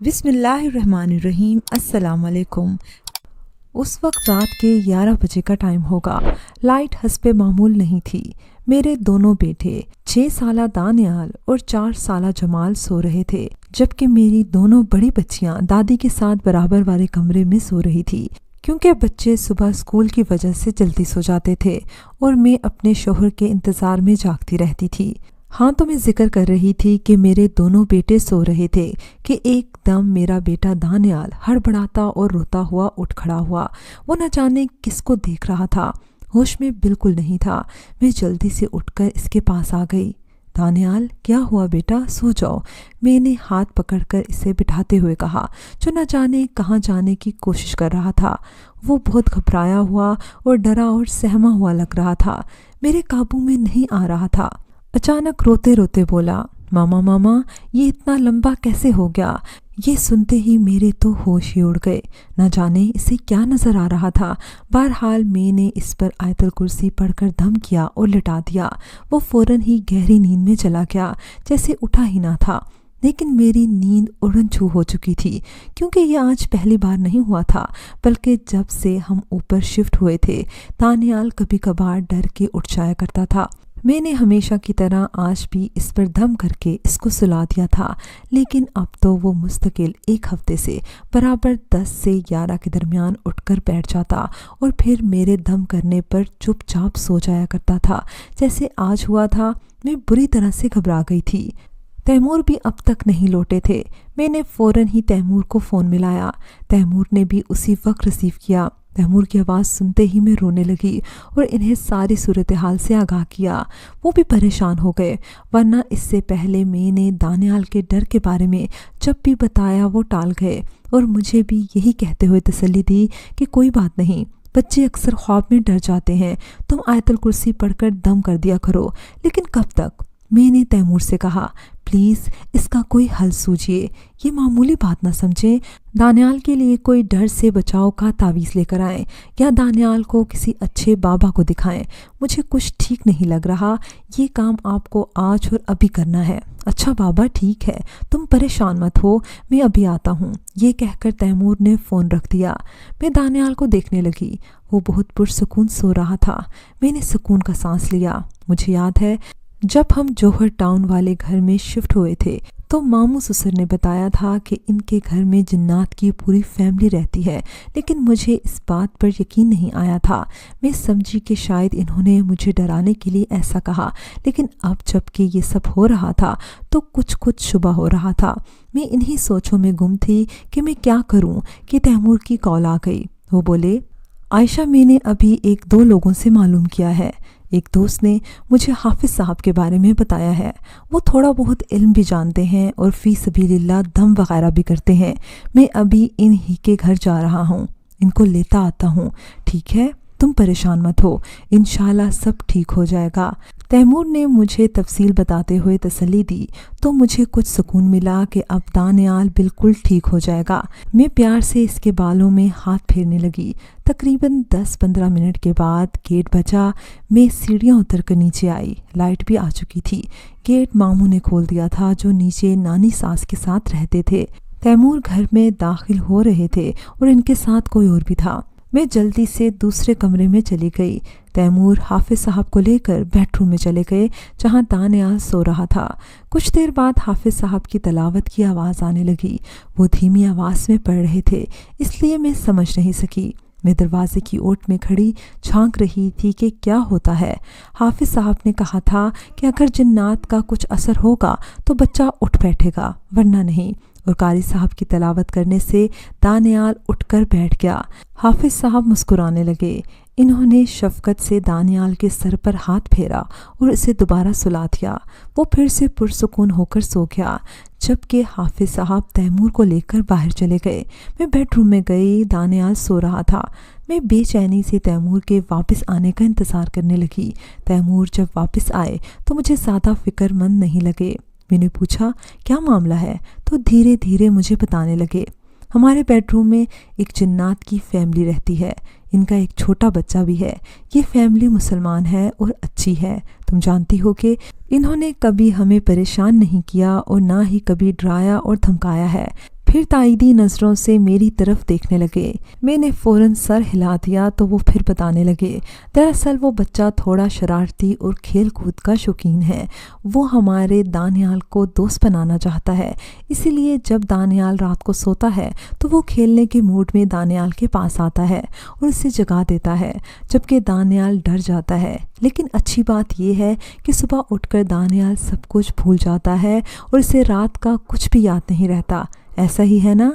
بسم اللہ الرحمن الرحیم۔ السلام علیکم۔ اس وقت رات کے 11 بجے کا ٹائم ہوگا۔ لائٹ حسب معمول نہیں تھی۔ میرے دونوں بیٹے 6 سالہ دانیال اور 4 سالہ جمال سو رہے تھے، جبکہ میری دونوں بڑی بچیاں دادی کے ساتھ برابر والے کمرے میں سو رہی تھی، کیونکہ بچے صبح اسکول کی وجہ سے جلدی سو جاتے تھے اور میں اپنے شوہر کے انتظار میں جاگتی رہتی تھی۔ ہاں، تو میں ذکر کر رہی تھی کہ میرے دونوں بیٹے سو رہے تھے کہ ایک دم میرا بیٹا دانیال ہڑبڑاتا اور روتا ہوا اٹھ کھڑا ہوا۔ وہ نہ جانے کس کو دیکھ رہا تھا، ہوش میں بالکل نہیں تھا۔ میں جلدی سے اٹھ کر اس کے پاس آ گئی۔ دانیال، کیا ہوا بیٹا؟ سو جاؤ، میں نے ہاتھ پکڑ کر اسے بٹھاتے ہوئے کہا، جو نہ جانے کہاں جانے کی کوشش کر رہا تھا۔ وہ بہت گھبرایا ہوا اور ڈرا اور سہما ہوا لگ رہا تھا، میرے قابو میں نہیں آ رہا تھا۔ اچانک روتے روتے بولا، ماما یہ اتنا لمبا کیسے ہو گیا؟ یہ سنتے ہی میرے تو ہوش ہی اڑ گئے۔ نہ جانے اسے کیا نظر آ رہا تھا۔ بہرحال میں نے اس پر آیت الکرسی پڑھ کر دم کیا اور لٹا دیا۔ وہ فوراً ہی گہری نیند میں چلا گیا، جیسے اٹھا ہی نہ تھا۔ لیکن میری نیند اڑن چھو ہو چکی تھی، کیونکہ یہ آج پہلی بار نہیں ہوا تھا، بلکہ جب سے ہم اوپر شفٹ ہوئے تھے دانیال کبھی کبھار ڈر کے اٹھ جایا کرتا تھا۔ میں نے ہمیشہ کی طرح آج بھی اس پر دم کر کے اس کو سلا دیا تھا، لیکن اب تو وہ مستقل 1 ہفتے سے برابر 10 سے 11 کے درمیان اٹھ کر بیٹھ جاتا اور پھر میرے دم کرنے پر چپ چاپ سو جایا کرتا تھا، جیسے آج ہوا تھا۔ میں بری طرح سے گھبرا گئی تھی۔ تیمور بھی اب تک نہیں لوٹے تھے۔ میں نے فوراً ہی تیمور کو فون ملایا۔ تیمور نے بھی اسی وقت ریسیو کیا۔ تیمور کی آواز سنتے ہی میں رونے لگی اور انہیں ساری صورتحال سے آگاہ کیا۔ وہ بھی پریشان ہو گئے، ورنہ اس سے پہلے میں نے دانیال کے ڈر کے بارے میں جب بھی بتایا وہ ٹال گئے اور مجھے بھی یہی کہتے ہوئے تسلی دی کہ کوئی بات نہیں، بچے اکثر خواب میں ڈر جاتے ہیں، تم آیت الکرسی پڑھ کر دم کر دیا کرو۔ لیکن کب تک؟ میں نے تیمور سے کہا، پلیز اس کا کوئی حل سوچئے، یہ معمولی بات نہ سمجھیں۔ دانیال کے لیے کوئی ڈر سے بچاؤ کا تعویذ لے کر آئیں یا دانیال کو کسی اچھے بابا کو دکھائیں۔ مجھے کچھ ٹھیک نہیں لگ رہا، یہ کام آپ کو آج اور ابھی کرنا ہے۔ اچھا بابا، ٹھیک ہے، تم پریشان مت ہو، میں ابھی آتا ہوں۔ یہ کہہ کر تیمور نے فون رکھ دیا۔ میں دانیال کو دیکھنے لگی، وہ بہت پرسکون سو رہا تھا۔ میں نے سکون کا سانس لیا۔ مجھے یاد ہے جب ہم جوہر ٹاؤن والے گھر میں شفٹ ہوئے تھے تو ماموں سسر نے بتایا تھا کہ ان کے گھر میں جنات کی پوری فیملی رہتی ہے، لیکن مجھے اس بات پر یقین نہیں آیا تھا۔ میں سمجھی کہ شاید انہوں نے مجھے ڈرانے کے لیے ایسا کہا، لیکن اب جب کہ یہ سب ہو رہا تھا تو کچھ شبہ ہو رہا تھا۔ میں انہی سوچوں میں گم تھی کہ میں کیا کروں کہ تیمور کی کال آ گئی۔ وہ بولے، عائشہ، میں نے ابھی 1-2 لوگوں سے معلوم کیا ہے۔ ایک دوست نے مجھے حافظ صاحب کے بارے میں بتایا ہے۔ وہ تھوڑا بہت علم بھی جانتے ہیں اور فی سبیل اللہ دم وغیرہ بھی کرتے ہیں۔ میں ابھی انہی کے گھر جا رہا ہوں، ان کو لیتا آتا ہوں، ٹھیک ہے؟ تم پریشان مت ہو، انشاءاللہ سب ٹھیک ہو جائے گا۔ تیمور نے مجھے تفصیل بتاتے ہوئے تسلی دی تو مجھے کچھ سکون ملا کہ اب دانیال بالکل ٹھیک ہو جائے گا۔ میں پیار سے اس کے بالوں میں ہاتھ پھیرنے لگی۔ تقریباً 10-15 منٹ کے بعد گیٹ بجا۔ میں سیڑھیاں اتر کر نیچے آئی۔ لائٹ بھی آ چکی تھی۔ گیٹ ماموں نے کھول دیا تھا، جو نیچے نانی ساس کے ساتھ رہتے تھے۔ تیمور گھر میں داخل ہو رہے تھے اور ان کے ساتھ کوئی اور بھی تھا۔ میں جلدی سے دوسرے کمرے میں چلی گئی۔ تیمور حافظ صاحب کو لے کر بیڈ روم میں چلے گئے، جہاں دانیال سو رہا تھا۔ کچھ دیر بعد حافظ صاحب کی تلاوت کی آواز آنے لگی۔ وہ دھیمی آواز میں پڑھ رہے تھے، اس لیے میں سمجھ نہیں سکی۔ میں دروازے کی اوٹ میں کھڑی جھانک رہی تھی کہ کیا ہوتا ہے۔ حافظ صاحب نے کہا تھا کہ اگر جنات کا کچھ اثر ہوگا تو بچہ اٹھ بیٹھے گا، ورنہ نہیں۔ اور قاری صاحب کی تلاوت کرنے سے دانیال اٹھ کر بیٹھ گیا۔ حافظ صاحب مسکرانے لگے۔ انہوں نے شفقت سے دانیال کے سر پر ہاتھ پھیرا اور اسے دوبارہ سلا دیا۔ وہ پھر سے پرسکون ہو کر سو گیا، جبکہ حافظ صاحب تیمور کو لے کر باہر چلے گئے۔ میں بیڈ روم میں گئی، دانیال سو رہا تھا۔ میں بے چینی سے تیمور کے واپس آنے کا انتظار کرنے لگی۔ تیمور جب واپس آئے تو مجھے زیادہ فکر مند نہیں لگے۔ میں نے پوچھا، کیا معاملہ ہے؟ تو دھیرے دھیرے مجھے بتانے لگے، ہمارے بیڈ روم میں ایک جنات کی فیملی رہتی ہے، ان کا ایک چھوٹا بچہ بھی ہے۔ یہ فیملی مسلمان ہے اور اچھی ہے۔ تم جانتی ہو کہ انہوں نے کبھی ہمیں پریشان نہیں کیا اور نہ ہی کبھی ڈرایا اور دھمکایا ہے۔ پھر تائیدی نظروں سے میری طرف دیکھنے لگے۔ میں نے فوراً سر ہلا دیا تو وہ پھر بتانے لگے، دراصل وہ بچہ تھوڑا شرارتی اور کھیل کود کا شوقین ہے۔ وہ ہمارے دانیال کو دوست بنانا چاہتا ہے، اسی لیے جب دانیال رات کو سوتا ہے تو وہ کھیلنے کے موڈ میں دانیال کے پاس آتا ہے اور اسے جگا دیتا ہے، جبکہ دانیال ڈر جاتا ہے۔ لیکن اچھی بات یہ ہے کہ صبح اٹھ کر دانیال سب کچھ بھول جاتا ہے اور اسے رات کا کچھ بھی یاد نہیں رہتا۔ ایسا ہی ہے نا؟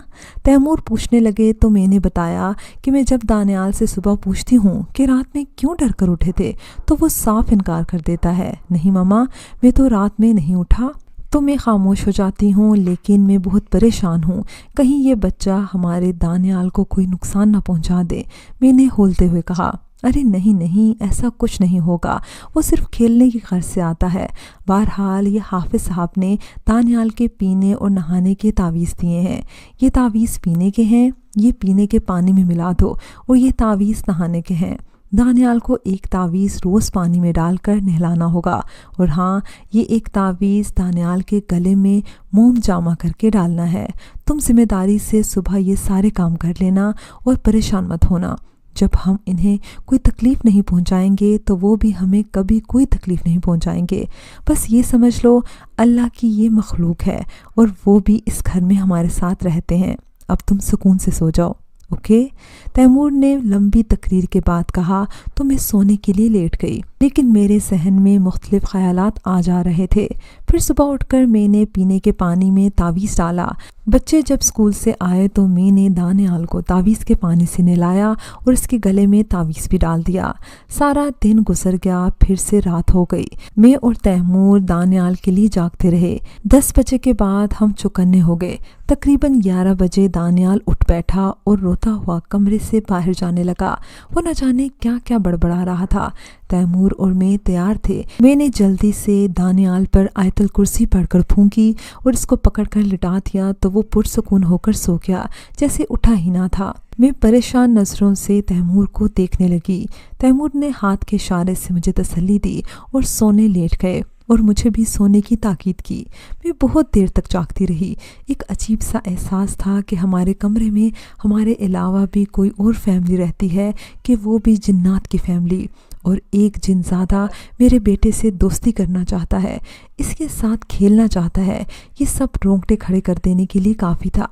تیمور پوچھنے لگے تو میں نے بتایا کہ میں جب دانیال سے صبح پوچھتی ہوں کہ رات میں کیوں ڈر کر اٹھے تھے تو وہ صاف انکار کر دیتا ہے، نہیں ماما، میں تو رات میں نہیں اٹھا۔ تو میں خاموش ہو جاتی ہوں، لیکن میں بہت پریشان ہوں، کہیں یہ بچہ ہمارے دانیال کو کوئی نقصان نہ پہنچا دے۔ میں نے ہولتے ہوئے کہا، ارے نہیں، ایسا کچھ نہیں ہوگا، وہ صرف کھیلنے کی غرض سے آتا ہے۔ بہرحال یہ حافظ صاحب نے دانیال کے پینے اور نہانے کے تعویذ دیے ہیں۔ یہ تعویذ پینے کے ہیں، یہ پینے کے پانی میں ملا دو، اور یہ تعویذ نہانے کے ہیں۔ دانیال کو ایک تعویذ روز پانی میں ڈال کر نہلانا ہوگا، اور ہاں، یہ ایک تعویذ دانیال کے گلے میں موم جامع کر کے ڈالنا ہے۔ تم ذمہ داری سے صبح یہ سارے کام کر لینا اور پریشان مت ہونا۔ جب ہم انہیں کوئی تکلیف نہیں پہنچائیں گے تو وہ بھی ہمیں کبھی کوئی تکلیف نہیں پہنچائیں گے۔ بس یہ سمجھ لو اللہ کی یہ مخلوق ہے اور وہ بھی اس گھر میں ہمارے ساتھ رہتے ہیں۔ اب تم سکون سے سو جاؤ، اوکے؟ تیمور نے لمبی تقریر کے بعد کہا تو میں سونے کے لیے لیٹ گئی، لیکن میرے ذہن میں مختلف خیالات آ جا رہے تھے۔ پھر صبح اٹھ کر میں نے پینے کے پانی میں تعویذ ڈالا۔ بچے جب اسکول سے آئے تو میں نے دانیال کو تعویذ کے پانی سے نہلایا اور اس کے گلے میں تعویذ بھی ڈال دیا۔ سارا دن گزر گیا، پھر سے رات ہو گئی۔ میں اور تیمور دانیال کے لیے جاگتے رہے۔ 10 بجے کے بعد ہم چوکنے ہو گئے۔ تقریباً 11 بجے دانیال اٹھ بیٹھا اور روتا ہوا کمرے سے باہر جانے لگا۔ وہ نہ جانے کیا کیا بڑبڑا رہا تھا۔ تیمور اور میں تیار تھے۔ میں نے جلدی سے دانیال پر آیت الکرسی پڑھ کر پھونکی اور اس کو پکڑ کر لٹا دیا تو وہ پرسکون ہو کر سو گیا، جیسے اٹھا ہی نہ تھا۔ میں پریشان نظروں سے تیمور کو دیکھنے لگی۔ تیمور نے ہاتھ کے اشارے سے مجھے تسلی دی اور سونے لیٹ گئے اور مجھے بھی سونے کی تاکید کی۔ میں بہت دیر تک جاگتی رہی۔ ایک عجیب سا احساس تھا کہ ہمارے کمرے میں ہمارے علاوہ بھی کوئی اور فیملی رہتی ہے، کہ وہ بھی جنات کی فیملی، اور ایک جن زادہ میرے بیٹے سے دوستی کرنا چاہتا ہے، اس کے ساتھ کھیلنا چاہتا ہے۔ یہ سب رونگٹے کھڑے کر دینے کے لیے کافی تھا،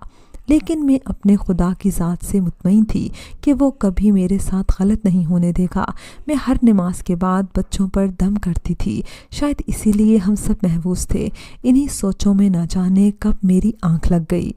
لیکن میں اپنے خدا کی ذات سے مطمئن تھی کہ وہ کبھی میرے ساتھ غلط نہیں ہونے دے گا۔ میں ہر نماز کے بعد بچوں پر دم کرتی تھی، شاید اسی لیے ہم سب محفوظ تھے۔ انہی سوچوں میں نہ جانے کب میری آنکھ لگ گئی۔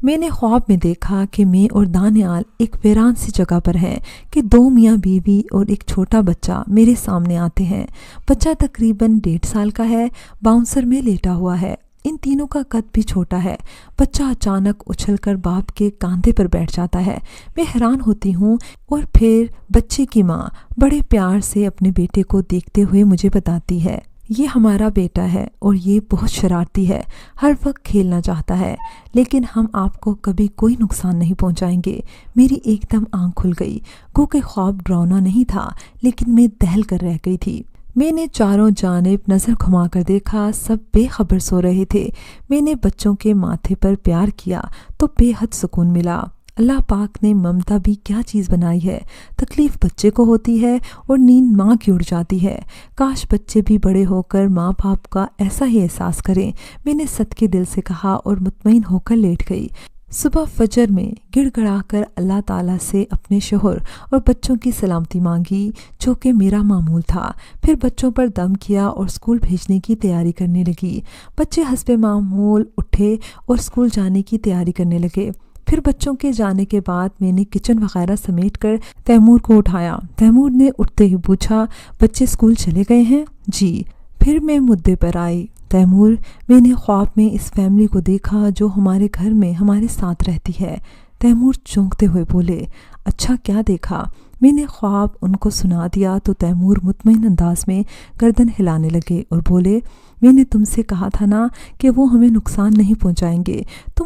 میں نے خواب میں دیکھا کہ میں اور دانیال ایک ویران سی جگہ پر ہیں، کہ 2 میاں بیوی اور ایک چھوٹا بچہ میرے سامنے آتے ہیں۔ بچہ تقریباً 1.5 سال کا ہے، باؤنسر میں لیٹا ہوا ہے۔ ان تینوں کا قد بھی چھوٹا ہے۔ بچہ اچانک اچھل کر باپ کے کاندھے پر بیٹھ جاتا ہے۔ میں حیران ہوتی ہوں، اور پھر بچے کی ماں بڑے پیار سے اپنے بیٹے کو دیکھتے ہوئے مجھے بتاتی ہے، یہ ہمارا بیٹا ہے اور یہ بہت شرارتی ہے، ہر وقت کھیلنا چاہتا ہے، لیکن ہم آپ کو کبھی کوئی نقصان نہیں پہنچائیں گے۔ میری ایک دم آنکھ کھل گئی، گو کہ خواب ڈراؤنا نہیں تھا، لیکن میں دہل کر رہ گئی تھی۔ میں نے چاروں جانب نظر گھما کر دیکھا، سب بے خبر سو رہے تھے۔ میں نے بچوں کے ماتھے پر پیار کیا تو بے حد سکون ملا۔ اللہ پاک نے ممتا بھی کیا چیز بنائی ہے۔ تکلیف بچے کو ہوتی ہے اور نیند ماں کی اڑ جاتی ہے۔ کاش بچے بھی بڑے ہو کر ماں باپ کا ایسا ہی احساس کریں، میں نے صدقے دل سے کہا اور مطمئن ہو کر لیٹ گئی۔ صبح فجر میں گڑ گڑا کر اللہ تعالیٰ سے اپنے شوہر اور بچوں کی سلامتی مانگی، جو کہ میرا معمول تھا۔ پھر بچوں پر دم کیا اور اسکول بھیجنے کی تیاری کرنے لگی۔ بچے حسب معمول اٹھے اور اسکول جانے کی تیاری کرنے لگے۔ پھر بچوں کے جانے کے بعد میں نے کچن وغیرہ سمیٹ کر تیمور کو اٹھایا۔ تیمور نے اٹھتے ہی پوچھا، بچے اسکول چلے گئے ہیں؟ جی۔ پھر میں مدعے پر آئی، تیمور، میں نے خواب میں اس فیملی کو دیکھا جو ہمارے گھر میں ہمارے ساتھ رہتی ہے۔ تیمور چونکتے ہوئے بولے، اچھا کیا دیکھا؟ میں نے خواب ان کو سنا دیا تو تیمور مطمئن انداز میں گردن ہلانے لگے اور بولے، میں نے تم سے کہا تھا نا کہ وہ ہمیں نقصان نہیں پہنچائیں گے، تم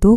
2